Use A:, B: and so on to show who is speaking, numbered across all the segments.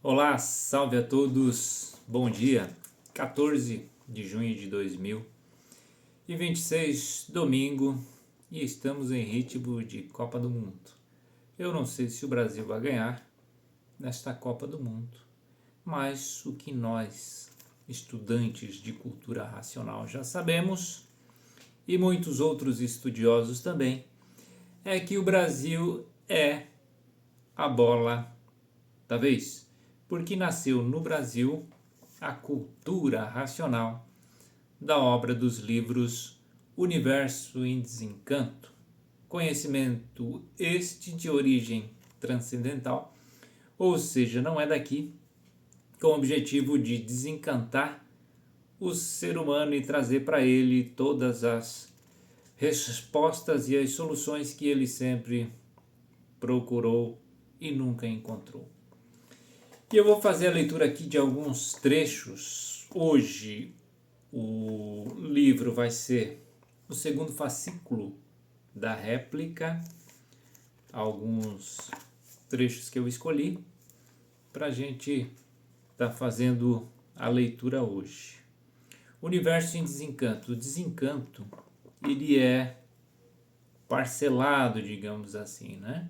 A: Olá, salve a todos, bom dia, 14 de junho de 2026, domingo, e estamos em ritmo de Copa do Mundo. Eu não sei se o Brasil vai ganhar nesta Copa do Mundo, mas o que nós, estudantes de cultura racional, já sabemos, e muitos outros estudiosos também, é que o Brasil é a bola da vez, porque nasceu no Brasil a cultura racional da obra dos livros Universo em Desencanto, conhecimento este de origem transcendental, ou seja, não é daqui, com o objetivo de desencantar o ser humano e trazer para ele todas as respostas e as soluções que ele sempre procurou e nunca encontrou. E eu vou fazer a leitura aqui de alguns trechos. Hoje o livro vai ser o segundo fascículo da réplica, alguns trechos que eu escolhi para a gente estar fazendo a leitura hoje. Universo em Desencanto. O desencanto, ele é parcelado, digamos assim, né?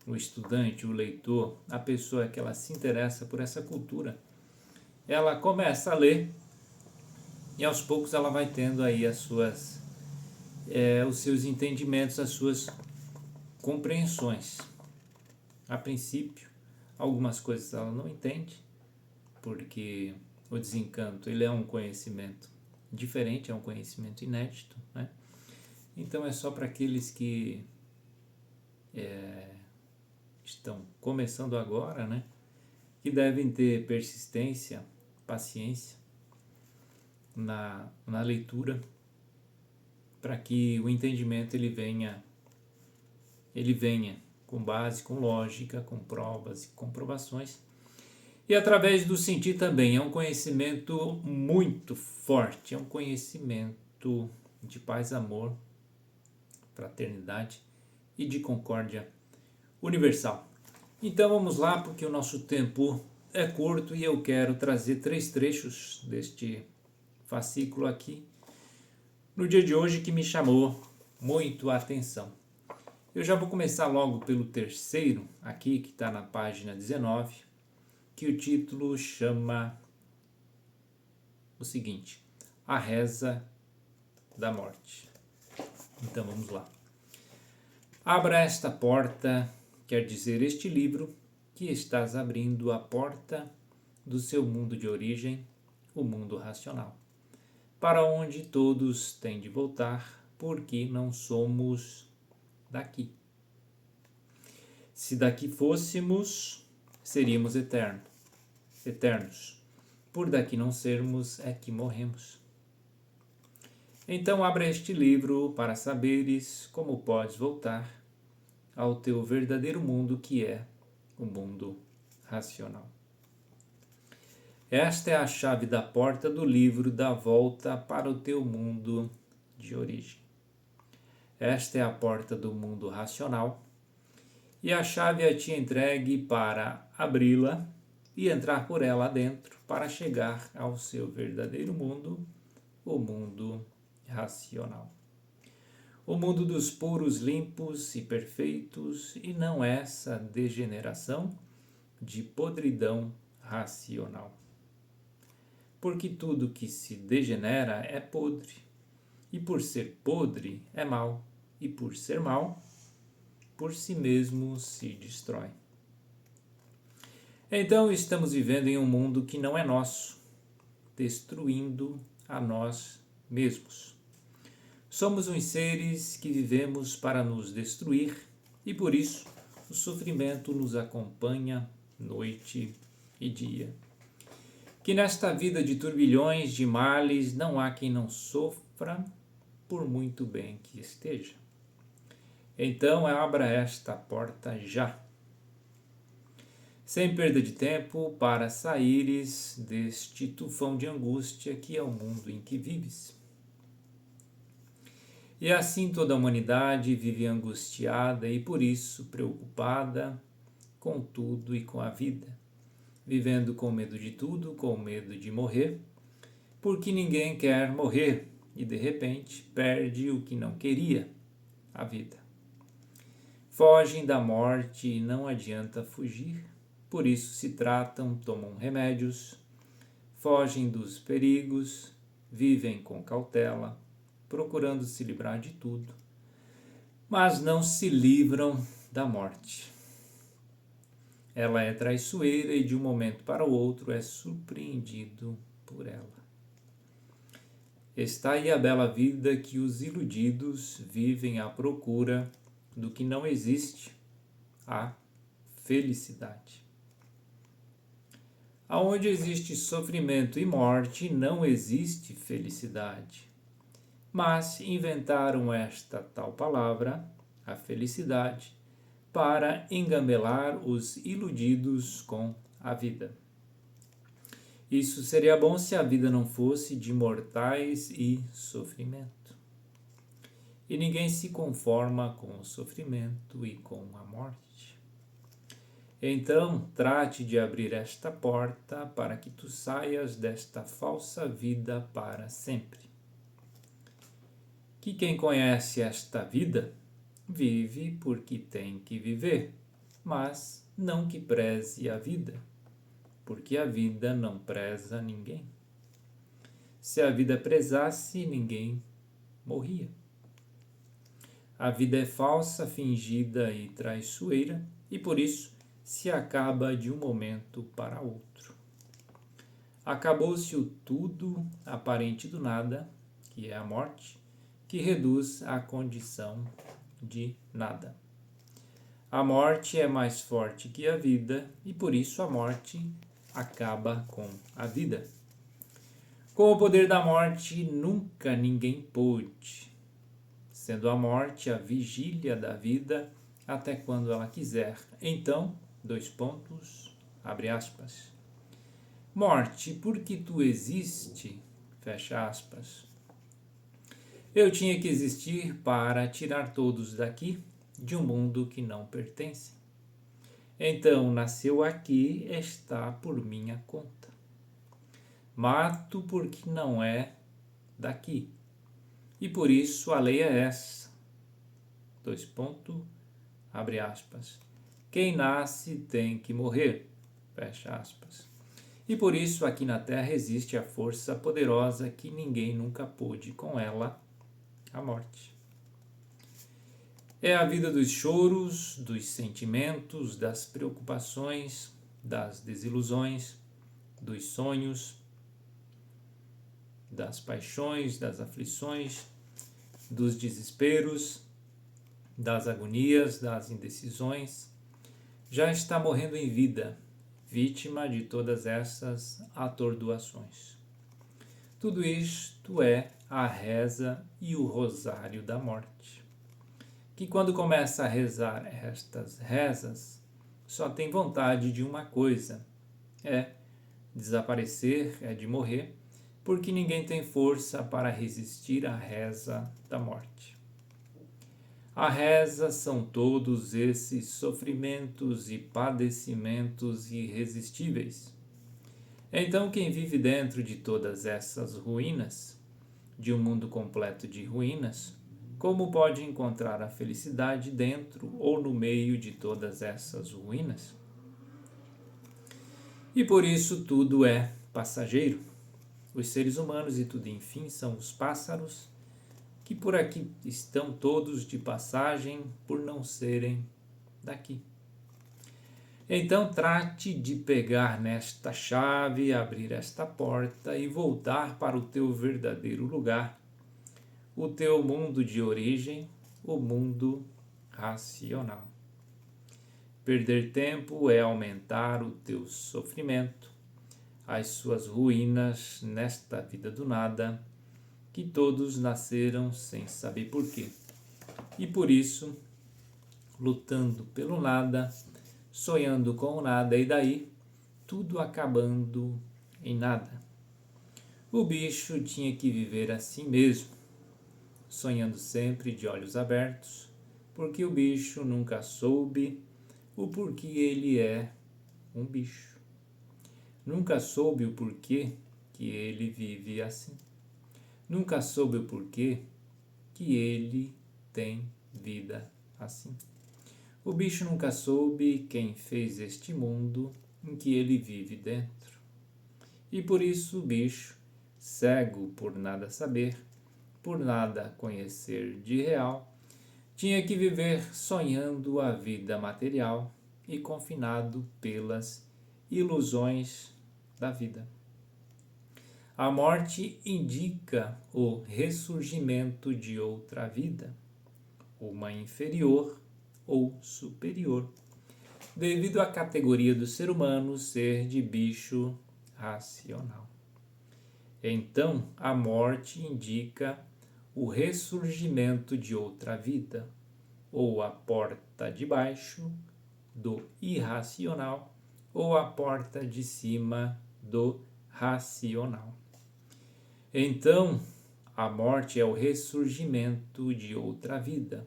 A: O estudante, o leitor, a pessoa que ela se interessa por essa cultura, ela começa a ler e aos poucos ela vai tendo aí os seus entendimentos, as suas compreensões. A princípio, algumas coisas ela não entende, porque o desencanto ele é um conhecimento diferente, é um conhecimento inédito, né? Então é só para aqueles que estão começando agora, né? Que devem ter persistência, paciência na leitura, para que o entendimento ele venha com base, com lógica, com provas e comprovações. E através do sentir também, é um conhecimento muito forte, é um conhecimento de paz, amor, fraternidade e de concórdia universal. Então vamos lá, porque o nosso tempo é curto e eu quero trazer 3 trechos deste fascículo aqui no dia de hoje que me chamou muito a atenção. Eu já vou começar logo pelo terceiro aqui, que está na página 19, que o título chama o seguinte: A Reza da Morte. Então vamos lá. Abra esta porta, quer dizer este livro, que estás abrindo a porta do seu mundo de origem, o mundo racional, para onde todos têm de voltar, porque não somos daqui. Se daqui fôssemos, seríamos eternos. Por daqui não sermos, é que morremos. Então abra este livro para saberes como podes voltar ao teu verdadeiro mundo, que é o mundo racional. Esta é a chave da porta do livro da volta para o teu mundo de origem. Esta é a porta do mundo racional e a chave é te entregue para abri-la e entrar por ela adentro para chegar ao seu verdadeiro mundo, o mundo racional. O mundo dos puros, limpos e perfeitos, e não essa degeneração de podridão racional. Porque tudo que se degenera é podre, e por ser podre é mal, e por ser mal, por si mesmo se destrói. Então estamos vivendo em um mundo que não é nosso, destruindo a nós mesmos. Somos uns seres que vivemos para nos destruir e por isso o sofrimento nos acompanha noite e dia. Que nesta vida de turbilhões de males não há quem não sofra, por muito bem que esteja. Então abra esta porta já, sem perda de tempo, para saíres deste tufão de angústia que é o mundo em que vives. E assim toda a humanidade vive angustiada e por isso preocupada com tudo e com a vida. vivendo com medo de tudo, com medo de morrer, porque ninguém quer morrer e de repente perde o que não queria, a vida. Fogem da morte e não adianta fugir, por isso se tratam, tomam remédios, fogem dos perigos, vivem com cautela, procurando se livrar de tudo, mas não se livram da morte. Ela é traiçoeira e de um momento para o outro é surpreendido por ela. Está aí a bela vida que os iludidos vivem à procura do que não existe, a felicidade. Aonde existe sofrimento e morte, não existe felicidade. Mas inventaram esta tal palavra, a felicidade, para engambelar os iludidos com a vida. Isso seria bom se a vida não fosse de mortais e sofrimento. E ninguém se conforma com o sofrimento e com a morte. Então, trate de abrir esta porta para que tu saias desta falsa vida para sempre. Que quem conhece esta vida, vive porque tem que viver, mas não que preze a vida, porque a vida não preza ninguém. Se a vida prezasse, ninguém morria. A vida é falsa, fingida e traiçoeira, e por isso se acaba de um momento para outro. Acabou-se o tudo aparente do nada, que é a morte, que reduz à condição de nada. A morte é mais forte que a vida, e por isso a morte acaba com a vida. Com o poder da morte nunca ninguém pôde, sendo a morte a vigília da vida até quando ela quiser. Então, abre aspas. Morte, porque tu existe, fecha aspas. Eu tinha que existir para tirar todos daqui, de um mundo que não pertence. Então, nasceu aqui, está por minha conta. Mato porque não é daqui. E por isso a lei é essa. Abre aspas. Quem nasce tem que morrer. Fecha aspas. E por isso aqui na Terra existe a força poderosa que ninguém nunca pôde com ela, a morte. É a vida dos choros, dos sentimentos, das preocupações, das desilusões, dos sonhos, das paixões, das aflições, dos desesperos, das agonias, das indecisões. Já está morrendo em vida, vítima de todas essas atordoações. Tudo isto é a reza e o rosário da morte, que quando começa a rezar estas rezas, só tem vontade de uma coisa, é desaparecer, é de morrer, porque ninguém tem força para resistir à reza da morte. A reza são todos esses sofrimentos e padecimentos irresistíveis. Então, quem vive dentro de todas essas ruínas, de um mundo completo de ruínas, como pode encontrar a felicidade dentro ou no meio de todas essas ruínas? E por isso tudo é passageiro. Os seres humanos e tudo, enfim, são os pássaros que por aqui estão todos de passagem por não serem daqui. Então trate de pegar nesta chave, abrir esta porta e voltar para o teu verdadeiro lugar, o teu mundo de origem, o mundo racional. Perder tempo é aumentar o teu sofrimento, as suas ruínas nesta vida do nada, que todos nasceram sem saber porquê. E por isso, lutando pelo nada, sonhando com o nada e daí, tudo acabando em nada. O bicho tinha que viver assim mesmo, sonhando sempre de olhos abertos, porque o bicho nunca soube o porquê ele é um bicho. nunca soube o porquê que ele vive assim. Nunca soube o porquê que ele tem vida assim. O bicho nunca soube quem fez este mundo em que ele vive dentro. E por isso o bicho, cego por nada saber, por nada conhecer de real, tinha que viver sonhando a vida material e confinado pelas ilusões da vida. A morte indica o ressurgimento de outra vida, uma inferior ou superior, devido à categoria do ser humano ser de bicho racional. Então, a morte indica o ressurgimento de outra vida, ou a porta de baixo do irracional, ou a porta de cima do racional. Então, a morte é o ressurgimento de outra vida,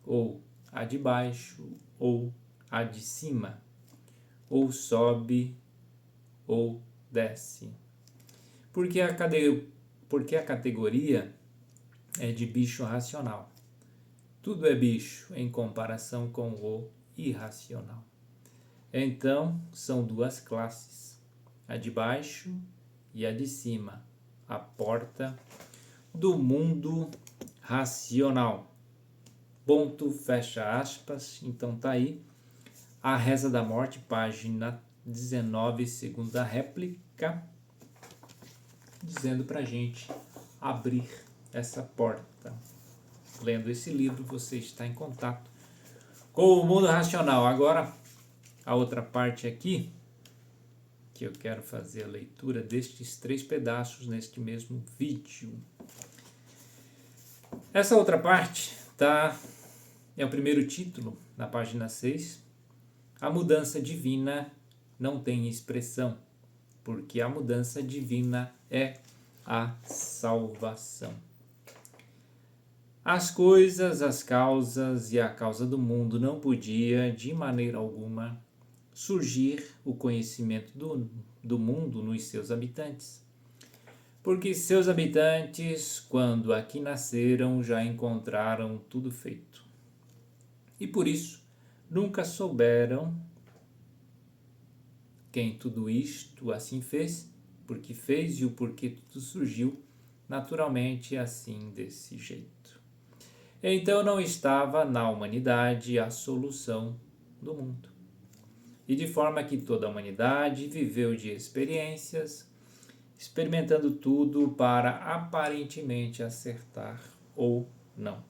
A: ou a de baixo, ou a de cima, ou sobe, ou desce. Porque a categoria é de bicho racional. Tudo é bicho em comparação com o irracional. Então, são duas classes, a de baixo e a de cima, a porta do mundo racional. Ponto, fecha aspas. Então tá aí a Reza da Morte, página 19, segunda réplica, dizendo pra gente abrir essa porta. Lendo esse livro, você está em contato com o mundo racional. Agora, a outra parte aqui, que eu quero fazer a leitura destes 3 pedaços neste mesmo vídeo. Essa outra parte é o primeiro título, na página 6. A mudança divina não tem expressão, porque a mudança divina é a salvação. As coisas, as causas e a causa do mundo não podia, de maneira alguma, surgir o conhecimento do mundo nos seus habitantes. Porque seus habitantes, quando aqui nasceram, já encontraram tudo feito. E por isso, nunca souberam quem tudo isto assim fez, porque fez e o porquê tudo surgiu, naturalmente assim desse jeito. Então não estava na humanidade a solução do mundo. E de forma que toda a humanidade viveu de experiências, experimentando tudo para aparentemente acertar ou não.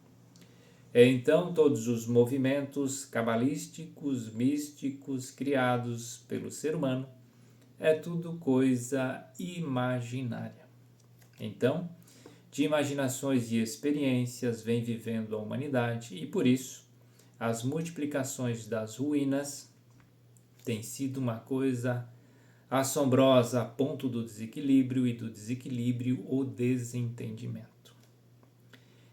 A: Então todos os movimentos cabalísticos, místicos, criados pelo ser humano, é tudo coisa imaginária. Então, de imaginações e experiências vem vivendo a humanidade e por isso as multiplicações das ruínas têm sido uma coisa assombrosa a ponto do desequilíbrio e do desequilíbrio o desentendimento.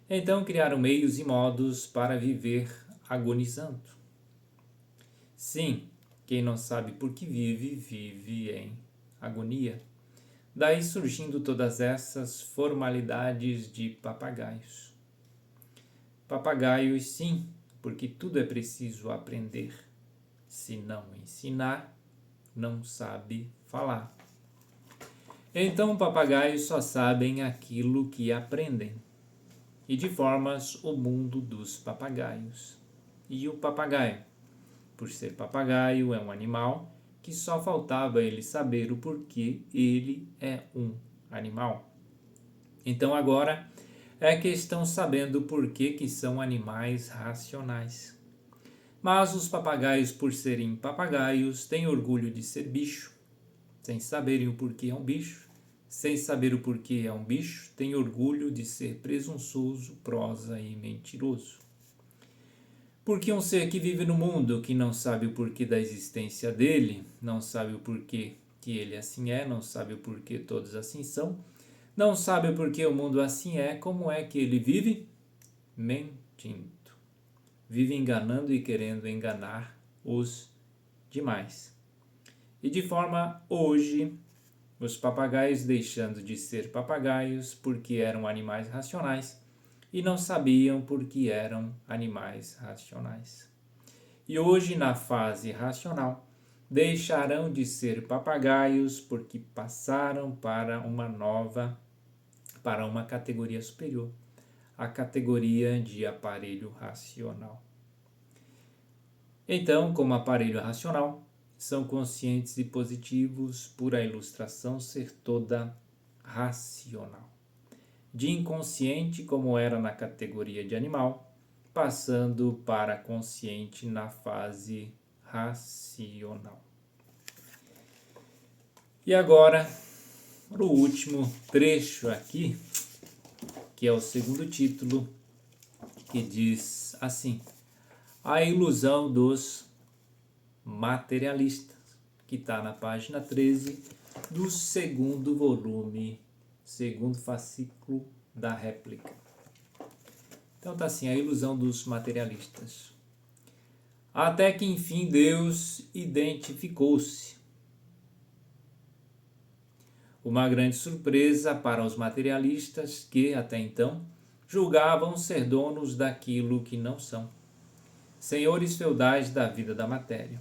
A: Então criaram meios e modos para viver agonizando. Sim, quem não sabe por que vive, vive em agonia. Daí surgindo todas essas formalidades de papagaios. Papagaios, sim, porque tudo é preciso aprender. Se não ensinar, não sabe falar. Então, papagaios só sabem aquilo que aprendem. E de formas o mundo dos papagaios. E o papagaio, por ser papagaio, é um animal que só faltava ele saber o porquê ele é um animal. Então agora é que estão sabendo o porquê que são animais racionais. Mas os papagaios, por serem papagaios, têm orgulho de ser bicho, sem saberem o porquê é um bicho. Sem saber o porquê é um bicho, tem orgulho de ser presunçoso, prosa e mentiroso. Porque um ser que vive no mundo, que não sabe o porquê da existência dele, não sabe o porquê que ele assim é, não sabe o porquê todos assim são, não sabe o porquê o mundo assim é, como é que ele vive? Mentindo. Vive enganando e querendo enganar os demais. E de forma hoje, os papagaios deixando de ser papagaios porque eram animais racionais e não sabiam por que eram animais racionais. E hoje, na fase racional, deixarão de ser papagaios porque passaram para uma categoria superior, a categoria de aparelho racional. Então, como aparelho racional, são conscientes e positivos por a ilustração ser toda racional. De inconsciente, como era na categoria de animal, passando para consciente na fase racional. E agora, para o último trecho aqui, que é o segundo título, que diz assim: A ilusão dos materialistas, que está na página 13 do segundo volume, segundo fascículo da réplica. Então tá assim, a ilusão dos materialistas. Até que enfim Deus identificou-se. Uma grande surpresa para os materialistas que, até então, julgavam ser donos daquilo que não são, senhores feudais da vida da matéria.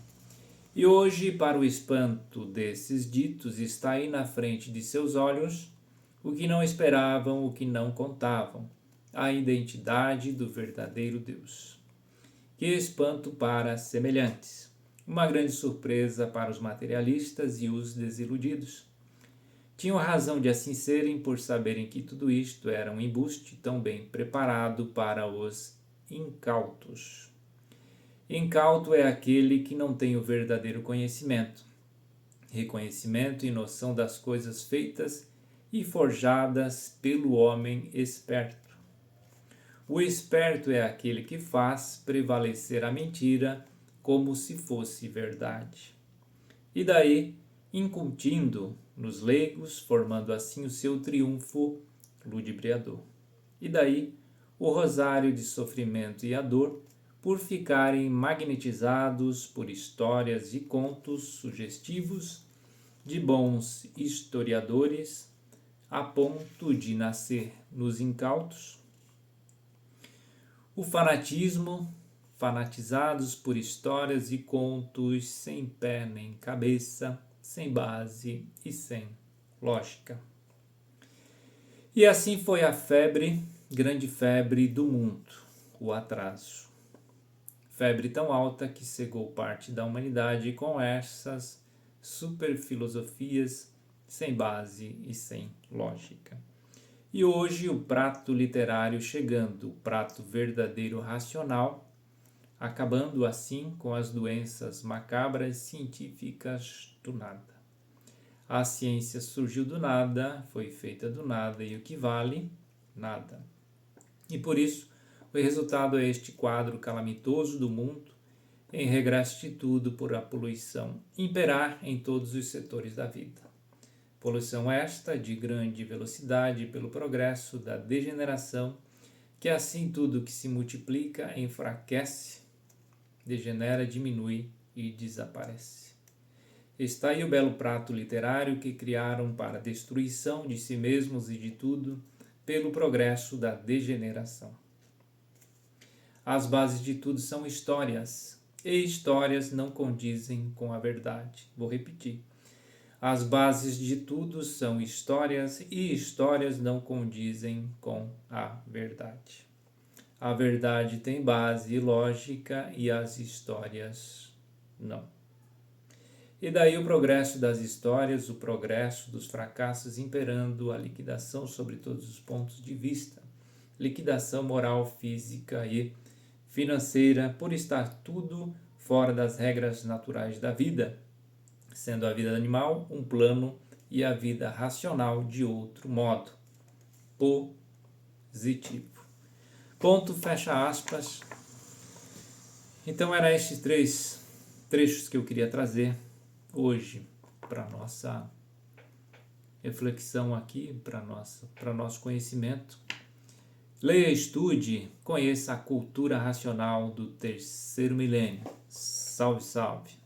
A: E hoje, para o espanto desses ditos, está aí na frente de seus olhos o que não esperavam, o que não contavam, a identidade do verdadeiro Deus. Que espanto para semelhantes! Uma grande surpresa para os materialistas e os desiludidos. Tinham razão de assim serem por saberem que tudo isto era um embuste tão bem preparado para os incautos. Incauto é aquele que não tem o verdadeiro conhecimento, reconhecimento e noção das coisas feitas e forjadas pelo homem esperto. O esperto é aquele que faz prevalecer a mentira como se fosse verdade. E daí, incutindo nos leigos, formando assim o seu triunfo ludibriador. E daí, o rosário de sofrimento e a dor, por ficarem magnetizados por histórias e contos sugestivos de bons historiadores, a ponto de nascer nos incautos o fanatismo, fanatizados por histórias e contos sem pé nem cabeça, sem base e sem lógica. E assim foi a febre, grande febre do mundo, o atraso. Febre tão alta que cegou parte da humanidade com essas superfilosofias sem base e sem lógica. E hoje o prato literário chegando, o prato verdadeiro racional, acabando assim com as doenças macabras científicas do nada. A ciência surgiu do nada, foi feita do nada e o que vale? Nada. E por isso, o resultado é este quadro calamitoso do mundo, em regresso de tudo por a poluição imperar em todos os setores da vida. Poluição esta de grande velocidade pelo progresso da degeneração, que assim tudo que se multiplica enfraquece, degenera, diminui e desaparece. Está aí o belo prato literário que criaram para a destruição de si mesmos e de tudo pelo progresso da degeneração. As bases de tudo são histórias, e histórias não condizem com a verdade. Vou repetir. As bases de tudo são histórias, e histórias não condizem com a verdade. A verdade tem base e lógica, e as histórias não. E daí o progresso das histórias, o progresso dos fracassos imperando a liquidação sobre todos os pontos de vista, liquidação moral, física e financeira, por estar tudo fora das regras naturais da vida, sendo a vida animal um plano e a vida racional de outro modo. Positivo. Ponto, fecha aspas. Então eram estes 3 trechos que eu queria trazer hoje para nossa reflexão aqui, para nosso conhecimento. Leia, estude, conheça a cultura racional do terceiro milênio. Salve, salve!